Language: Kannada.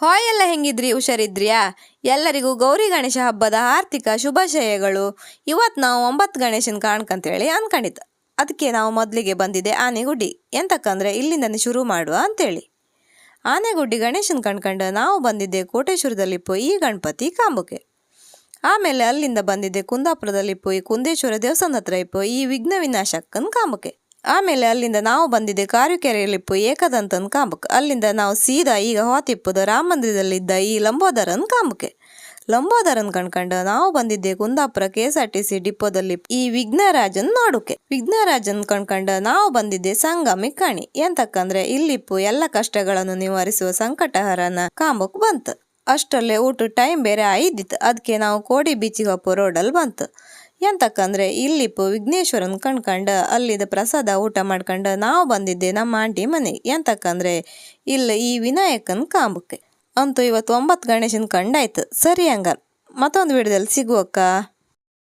ಹಾಯ್ ಎಲ್ಲ ಹೆಂಗಿದ್ರಿ? ಹುಷಾರಿದ್ರಿಯಾ? ಎಲ್ಲರಿಗೂ ಗೌರಿ ಗಣೇಶ ಹಬ್ಬದ ಆರ್ಥಿಕ ಶುಭಾಶಯಗಳು. ಇವತ್ತು ನಾವು 9 ಗಣೇಶನ ಕಾಣ್ಕಂತೇಳಿ ಅನ್ಕೊಂಡಿತ್ತು. ಅದಕ್ಕೆ ನಾವು ಮೊದಲಿಗೆ ಬಂದಿದ್ದೆ ಆನೆಗುಡ್ಡಿ. ಎಂತಕ್ಕಂದ್ರೆ ಇಲ್ಲಿಂದನೇ ಶುರು ಮಾಡುವ ಅಂತೇಳಿ. ಆನೆಗುಡ್ಡಿ ಗಣೇಶನ ಕಣ್ಕಂಡು ನಾವು ಬಂದಿದ್ದೆ ಕೋಟೇಶ್ವರದಲ್ಲಿ ಪೋಯಿ ಗಣಪತಿ ಕಾಂಬುಕೆ. ಆಮೇಲೆ ಅಲ್ಲಿಂದ ಬಂದಿದ್ದೆ ಕುಂದಾಪುರದಲ್ಲಿ ಪೋಯಿ ಕುಂದೇಶ್ವರ ದೇವಸ್ಥಾನದ ಹತ್ರ ಪೋಯಿ ಈ ವಿಘ್ನ ವಿನಾಶಕ್ಕನ್ ಕಾಂಬುಕೆ. ಆಮೇಲೆ ಅಲ್ಲಿಂದ ನಾವು ಬಂದಿದ್ದೆ ಕಾರುಕೆರೆಯಲ್ಲಿ ಪೋಯಿ ಏಕದಂತನ್ ಕಾಂಬುಕ್. ಅಲ್ಲಿಂದ ನಾವು ಸೀದಾ ಈಗ ಹೋತಿಪ್ಪುದ ರಾಮ ಮಂದಿರದಲ್ಲಿದ್ದ ಈ ಲಂಬೋದರನ್ ಕಾಂಬುಕೆ. ಲಂಬೋದರನ್ ಕಣ್ಕಂಡು ನಾವು ಬಂದಿದ್ದೆ ಕುಂದಾಪುರ KSRTC ಡಿಪೋದಲ್ಲಿ ಈ ವಿಘ್ನರಾಜನ್ ನೋಡುಕೆ. ವಿಘ್ನರಾಜನ್ ಕಣ್ಕಂಡು ನಾವು ಬಂದಿದ್ದೆ ಸಂಗಮಿ ಕಣಿ. ಎಂತಕ್ಕಂದ್ರೆ ಇಲ್ಲಿಪ್ಪು ಎಲ್ಲ ಕಷ್ಟಗಳನ್ನು ನಿವಾರಿಸುವ ಸಂಕಟಹರನ ಕಾಂಬುಕ್ ಬಂತು. ಅಷ್ಟರಲ್ಲೇ ಊಟ ಟೈಮ್ ಬೇರೆ ಆಯ್ದಿತ್ತು. ಅದಕ್ಕೆ ನಾವು ಕೋಡಿ ಬೀಚಿಗೆ ಹೋಗೋ ರೋಡಲ್ಲಿ ಬಂತು. ಎಂತಕ್ಕಂದ್ರೆ ಇಲ್ಲಿಪ್ಪು ವಿಘ್ನೇಶ್ವರನ್ ಕಣ್ಕಂಡು ಅಲ್ಲಿದ್ದ ಪ್ರಸಾದ ಊಟ ಮಾಡ್ಕೊಂಡು ನಾವು ಬಂದಿದ್ದೆ ನಮ್ಮ ಆಂಟಿ ಮನೆಗೆ. ಎಂತಕ್ಕಂದ್ರೆ ಇಲ್ಲಿ ಈ ವಿನಾಯಕನ್ ಕಾಂಬುಕೆ. ಅಂತೂ ಇವತ್ತು 9 ಗಣೇಶನ್ ಕಂಡಾಯ್ತು. ಸರಿ ಹಂಗಾರ ಮತ್ತೊಂದು ವಿಡಿಯೋದಲ್ಲಿ ಸಿಗುವಕ್ಕ.